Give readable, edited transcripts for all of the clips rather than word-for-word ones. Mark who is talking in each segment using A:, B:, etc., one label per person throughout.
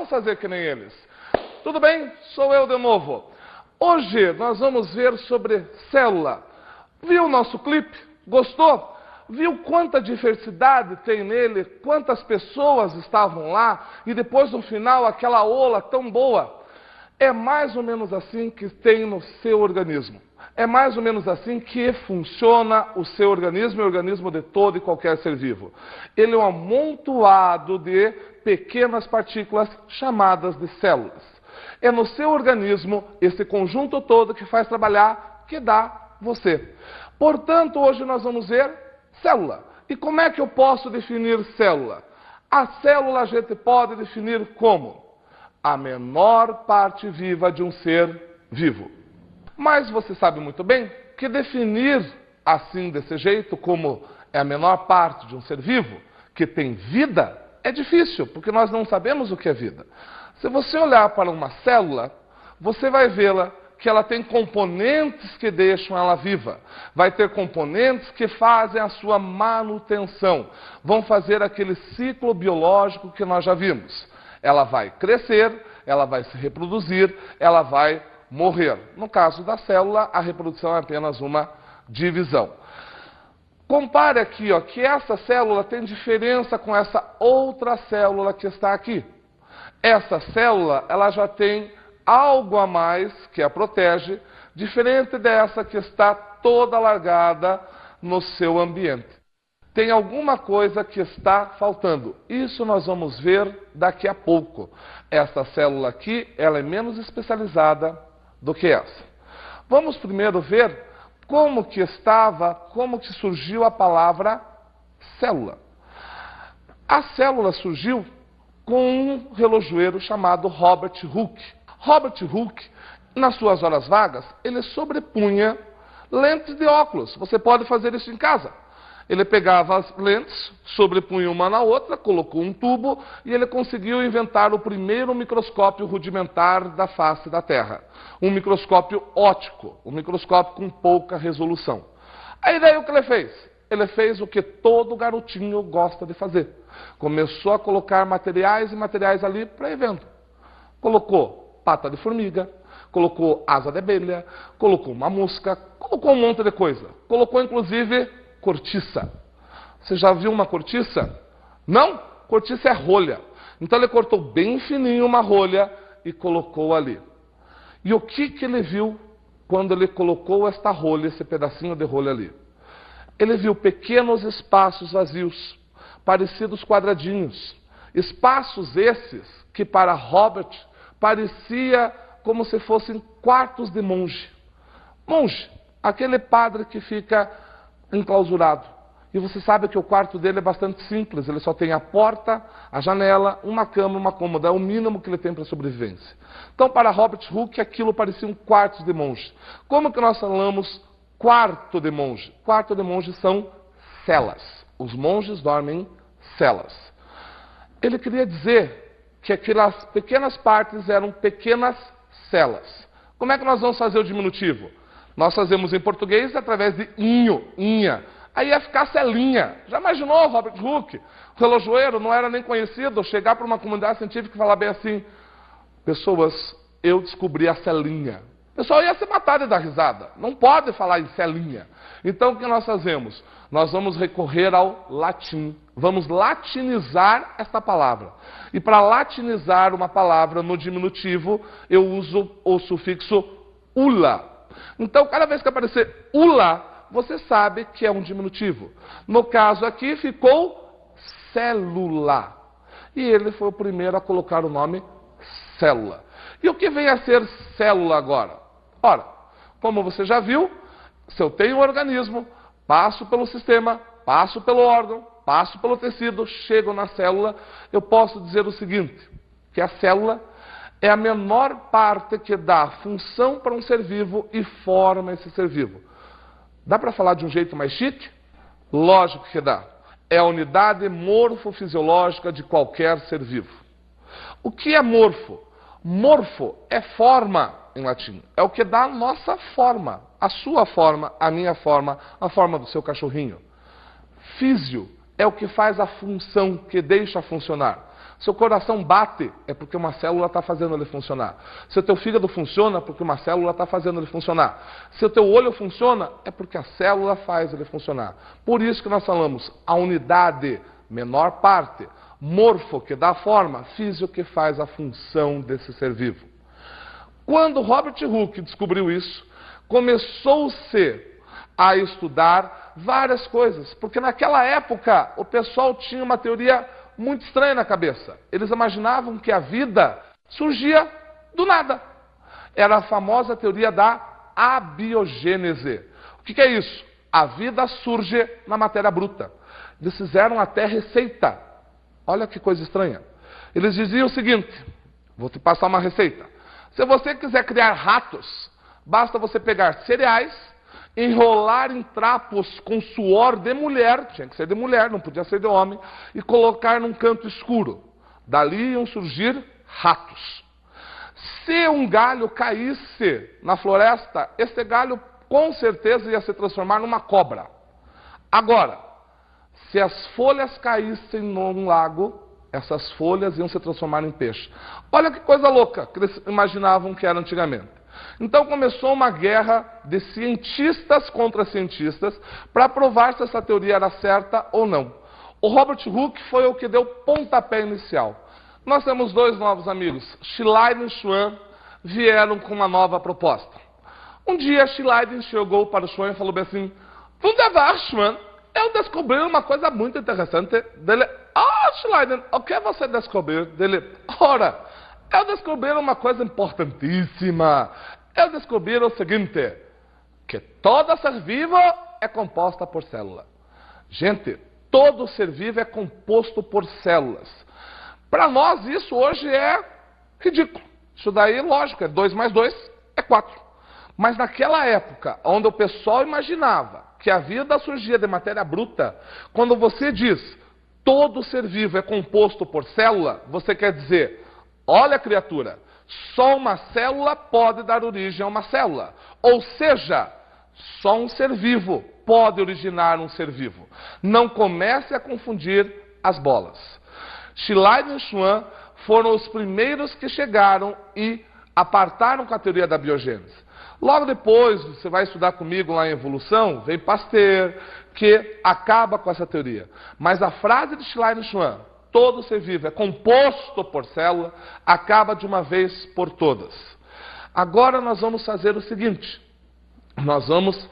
A: Vamos fazer que nem eles. Tudo bem? Sou eu de novo. Hoje nós vamos ver sobre célula. Viu o nosso clipe? Gostou? Viu quanta diversidade tem nele? Quantas pessoas estavam lá? E depois no final aquela ola tão boa? É mais ou menos assim que tem no seu organismo. É mais ou menos assim que funciona o seu organismo e o organismo de todo e qualquer ser vivo. Ele é um amontoado de pequenas partículas chamadas de células. É no seu organismo, esse conjunto todo que faz trabalhar, que dá você. Portanto, hoje nós vamos ver célula. E como é que eu posso definir célula? A célula a gente pode definir como a menor parte viva de um ser vivo. Mas você sabe muito bem que definir assim, desse jeito, como é a menor parte de um ser vivo, que tem vida, é difícil, porque nós não sabemos o que é vida. Se você olhar para uma célula, você vai vê-la que ela tem componentes que deixam ela viva. Vai ter componentes que fazem a sua manutenção. Vão fazer aquele ciclo biológico que nós já vimos. Ela vai crescer, ela vai se reproduzir, ela vai morrer. No caso da célula, a reprodução é apenas uma divisão. Compare aqui, ó, que essa célula tem diferença com essa outra célula que está aqui. Essa célula, ela já tem algo a mais que a protege, diferente dessa que está toda largada no seu ambiente. Tem alguma coisa que está faltando. Isso nós vamos ver daqui a pouco. Essa célula aqui, ela é menos especializada do que essa. Vamos primeiro ver como que surgiu a palavra célula. A célula surgiu com um relojoeiro chamado Robert Hooke. Robert Hooke, nas suas horas vagas, ele sobrepunha lentes de óculos. Você pode fazer isso em casa. Ele pegava as lentes, sobrepunha uma na outra, colocou um tubo e ele conseguiu inventar o primeiro microscópio rudimentar da face da Terra. Um microscópio óptico, um microscópio com pouca resolução. Aí daí o que ele fez? Ele fez o que todo garotinho gosta de fazer. Começou a colocar materiais e materiais ali para evento. Colocou pata de formiga, colocou asa de abelha, colocou uma mosca, colocou um monte de coisa. Colocou inclusive cortiça. Você já viu uma cortiça? Não? Cortiça é rolha. Então ele cortou bem fininho uma rolha e colocou ali. E o que ele viu quando ele colocou esta rolha, esse pedacinho de rolha ali? Ele viu pequenos espaços vazios, parecidos quadradinhos. Espaços esses que para Robert parecia como se fossem quartos de monge. Monge, aquele padre que fica enclausurado. E você sabe que o quarto dele é bastante simples. Ele só tem a porta, a janela, uma cama, uma cômoda. É o mínimo que ele tem para sobrevivência. Então, para Robert Hooke, aquilo parecia um quarto de monge. Como que nós falamos quarto de monge? Quarto de monge são celas. Os monges dormem em celas. Ele queria dizer que aquelas pequenas partes eram pequenas celas. Como é que nós vamos fazer o diminutivo? Nós fazemos em português através de inho, inha. Aí ia ficar celinha. Já imaginou, Robert Hooke? O relojoeiro não era nem conhecido. Chegar para uma comunidade científica e falar bem assim: pessoas, eu descobri a celinha. O pessoal ia se matar de dar risada. Não pode falar em celinha. Então o que nós fazemos? Nós vamos recorrer ao latim. Vamos latinizar esta palavra. E para latinizar uma palavra no diminutivo, eu uso o sufixo ula. Então, cada vez que aparecer ula, você sabe que é um diminutivo. No caso aqui, ficou célula. E ele foi o primeiro a colocar o nome célula. E o que vem a ser célula agora? Ora, como você já viu, se eu tenho um organismo, passo pelo sistema, passo pelo órgão, passo pelo tecido, chego na célula, eu posso dizer o seguinte, que a célula é a menor parte que dá função para um ser vivo e forma esse ser vivo. Dá para falar de um jeito mais chique? Lógico que dá. É a unidade morfofisiológica de qualquer ser vivo. O que é morfo? Morfo é forma em latim. É o que dá a nossa forma, a sua forma, a minha forma, a forma do seu cachorrinho. Físio é o que faz a função, que deixa funcionar. Seu coração bate, é porque uma célula está fazendo ele funcionar. Se o teu fígado funciona, é porque uma célula está fazendo ele funcionar. Se o teu olho funciona, é porque a célula faz ele funcionar. Por isso que nós falamos, a unidade, menor parte, morfo, que dá a forma, físio, que faz a função desse ser vivo. Quando Robert Hooke descobriu isso, começou-se a estudar várias coisas, porque naquela época o pessoal tinha uma teoria muito estranha na cabeça. Eles imaginavam que a vida surgia do nada. Era a famosa teoria da abiogênese. O que é isso? A vida surge na matéria bruta. Eles fizeram até receita. Olha que coisa estranha. Eles diziam o seguinte, vou te passar uma receita. Se você quiser criar ratos, basta você pegar cereais, enrolar em trapos com suor de mulher, tinha que ser de mulher, não podia ser de homem, e colocar num canto escuro. Dali iam surgir ratos. Se um galho caísse na floresta, esse galho com certeza ia se transformar numa cobra. Agora, se as folhas caíssem num lago, essas folhas iam se transformar em peixe. Olha que coisa louca que eles imaginavam que era antigamente. Então começou uma guerra de cientistas contra cientistas para provar se essa teoria era certa ou não. O Robert Hooke foi o que deu pontapé inicial. Nós temos dois novos amigos, Schleiden e Schwann, vieram com uma nova proposta. Um dia Schleiden chegou para o Schwann e falou bem assim, Wunderbar, Schwann, eu descobri uma coisa muito interessante dele. Schleiden, o que você descobriu dele? Ora, eu descobri uma coisa importantíssima. Eu descobri o seguinte, que todo ser vivo é composta por célula. Gente, todo ser vivo é composto por células. Para nós isso hoje é ridículo. Isso daí, lógico, é 2 mais 2 é 4. Mas naquela época, onde o pessoal imaginava que a vida surgia de matéria bruta, quando você diz todo ser vivo é composto por célula, você quer dizer, olha criatura, só uma célula pode dar origem a uma célula. Ou seja, só um ser vivo pode originar um ser vivo. Não comece a confundir as bolas. Schleiden e Schwann foram os primeiros que chegaram e apartaram com a teoria da biogênese. Logo depois, você vai estudar comigo lá em evolução, vem Pasteur, que acaba com essa teoria. Mas a frase de Schleiden e Schwann, todo ser vivo é composto por célula, acaba de uma vez por todas. Agora nós vamos fazer o seguinte, nós vamos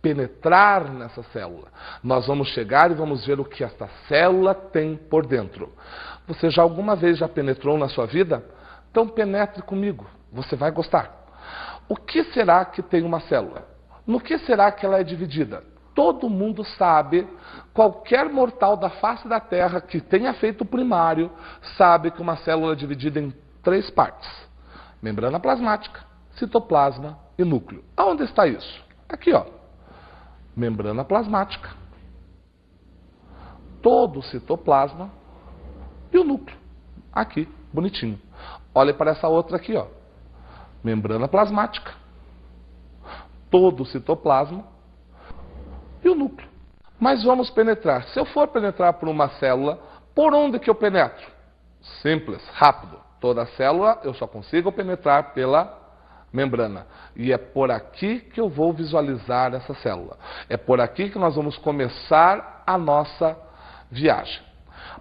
A: penetrar nessa célula. Nós vamos chegar e vamos ver o que essa célula tem por dentro. Você já alguma vez já penetrou na sua vida? Então penetre comigo, você vai gostar. O que será que tem uma célula? No que será que ela é dividida? Todo mundo sabe, qualquer mortal da face da Terra que tenha feito o primário, sabe que uma célula é dividida em 3 partes. Membrana plasmática, citoplasma e núcleo. Aonde está isso? Aqui, ó. Membrana plasmática, todo o citoplasma e o núcleo. Aqui, bonitinho. Olhe para essa outra aqui, ó. Membrana plasmática, todo o citoplasma e o núcleo. Mas vamos penetrar. Se eu for penetrar por uma célula, por onde que eu penetro? Simples, rápido. Toda célula eu só consigo penetrar pela membrana. E é por aqui que eu vou visualizar essa célula. É por aqui que nós vamos começar a nossa viagem.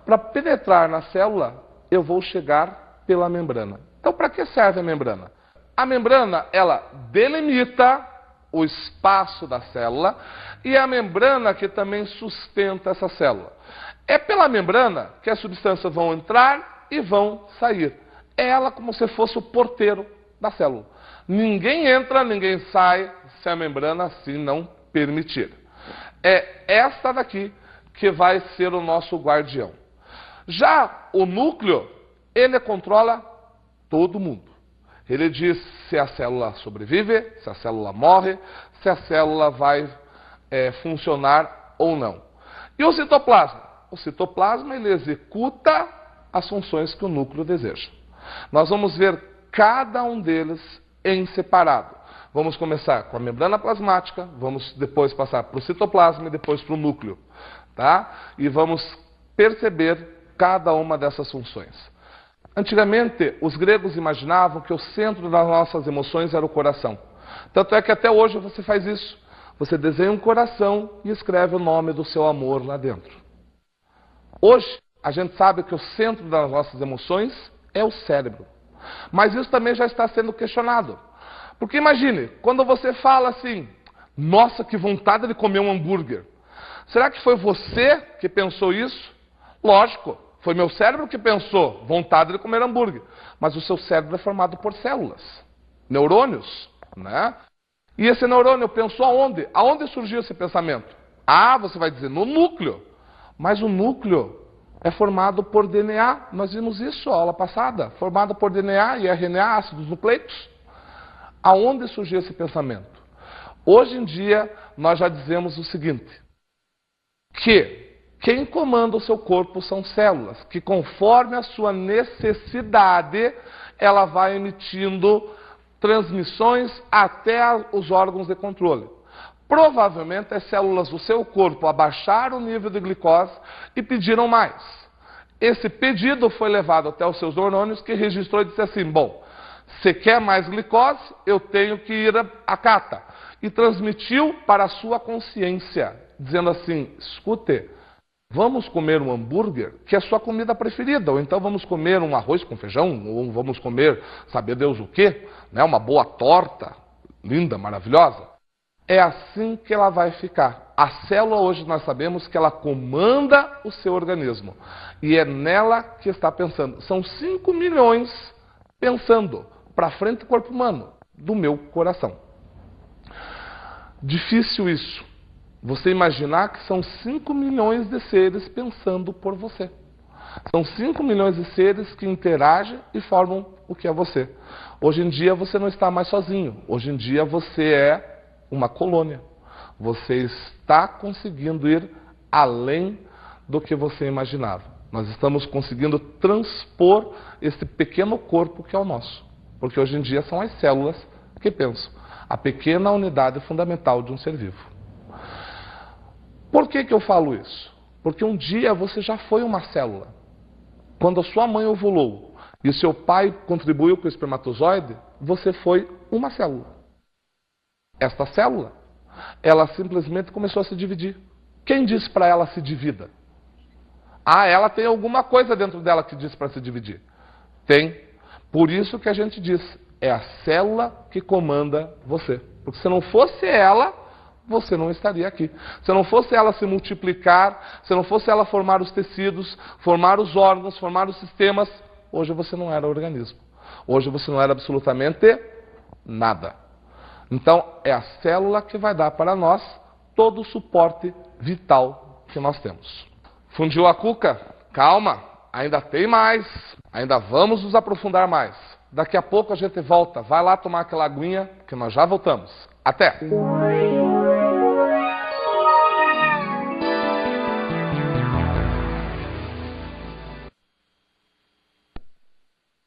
A: Para penetrar na célula, eu vou chegar pela membrana. Então, para que serve a membrana? A membrana, ela delimita o espaço da célula e é a membrana que também sustenta essa célula. É pela membrana que as substâncias vão entrar e vão sair. É ela como se fosse o porteiro da célula. Ninguém entra, ninguém sai se a membrana assim não permitir. É esta daqui que vai ser o nosso guardião. Já o núcleo, ele controla todo mundo. Ele diz se a célula sobrevive, se a célula morre, se a célula vai funcionar ou não. E o citoplasma? O citoplasma, ele executa as funções que o núcleo deseja. Nós vamos ver cada um deles em separado. Vamos começar com a membrana plasmática, vamos depois passar para o citoplasma e depois para o núcleo. Tá? E vamos perceber cada uma dessas funções. Antigamente, os gregos imaginavam que o centro das nossas emoções era o coração. Tanto é que até hoje você faz isso. Você desenha um coração e escreve o nome do seu amor lá dentro. Hoje, a gente sabe que o centro das nossas emoções é o cérebro. Mas isso também já está sendo questionado. Porque imagine, quando você fala assim, nossa, que vontade de comer um hambúrguer. Será que foi você que pensou isso? Lógico, foi meu cérebro que pensou, vontade de comer hambúrguer. Mas o seu cérebro é formado por células, neurônios, né? E esse neurônio pensou aonde? Aonde surgiu esse pensamento? Ah, você vai dizer, no núcleo. Mas o núcleo é formado por DNA. Nós vimos isso na aula passada. Formado por DNA e RNA, ácidos nucleicos. Aonde surgiu esse pensamento? Hoje em dia, nós já dizemos o seguinte, que quem comanda o seu corpo são células, que conforme a sua necessidade, ela vai emitindo transmissões até os órgãos de controle. Provavelmente as células do seu corpo abaixaram o nível de glicose e pediram mais. Esse pedido foi levado até os seus neurônios, que registrou e disse assim, bom, você quer mais glicose? Eu tenho que ir à cata. E transmitiu para a sua consciência, dizendo assim, escute, vamos comer um hambúrguer, que é a sua comida preferida, ou então vamos comer um arroz com feijão, ou vamos comer, sabe Deus o quê, né? Uma boa torta, linda, maravilhosa. É assim que ela vai ficar. A célula hoje nós sabemos que ela comanda o seu organismo. E é nela que está pensando. São 5 milhões pensando para frente do corpo humano, do meu coração. Difícil isso. Você imaginar que são 5 milhões de seres pensando por você. São 5 milhões de seres que interagem e formam o que é você. Hoje em dia você não está mais sozinho. Hoje em dia você é uma colônia. Você está conseguindo ir além do que você imaginava. Nós estamos conseguindo transpor esse pequeno corpo que é o nosso. Porque hoje em dia são as células que pensam. A pequena unidade fundamental de um ser vivo. Por que eu falo isso? Porque um dia você já foi uma célula. Quando a sua mãe ovulou e o seu pai contribuiu com o espermatozoide, você foi uma célula. Esta célula, ela simplesmente começou a se dividir. Quem disse para ela se divida? Ah, ela tem alguma coisa dentro dela que diz para se dividir. Tem. Por isso que a gente diz, é a célula que comanda você. Porque se não fosse ela, você não estaria aqui. Se não fosse ela se multiplicar, se não fosse ela formar os tecidos, formar os órgãos, formar os sistemas, hoje você não era organismo. Hoje você não era absolutamente nada. Então, é a célula que vai dar para nós todo o suporte vital que nós temos. Fundiu a cuca? Calma, ainda tem mais. Ainda vamos nos aprofundar mais. Daqui a pouco a gente volta. Vai lá tomar aquela aguinha, que nós já voltamos. Até!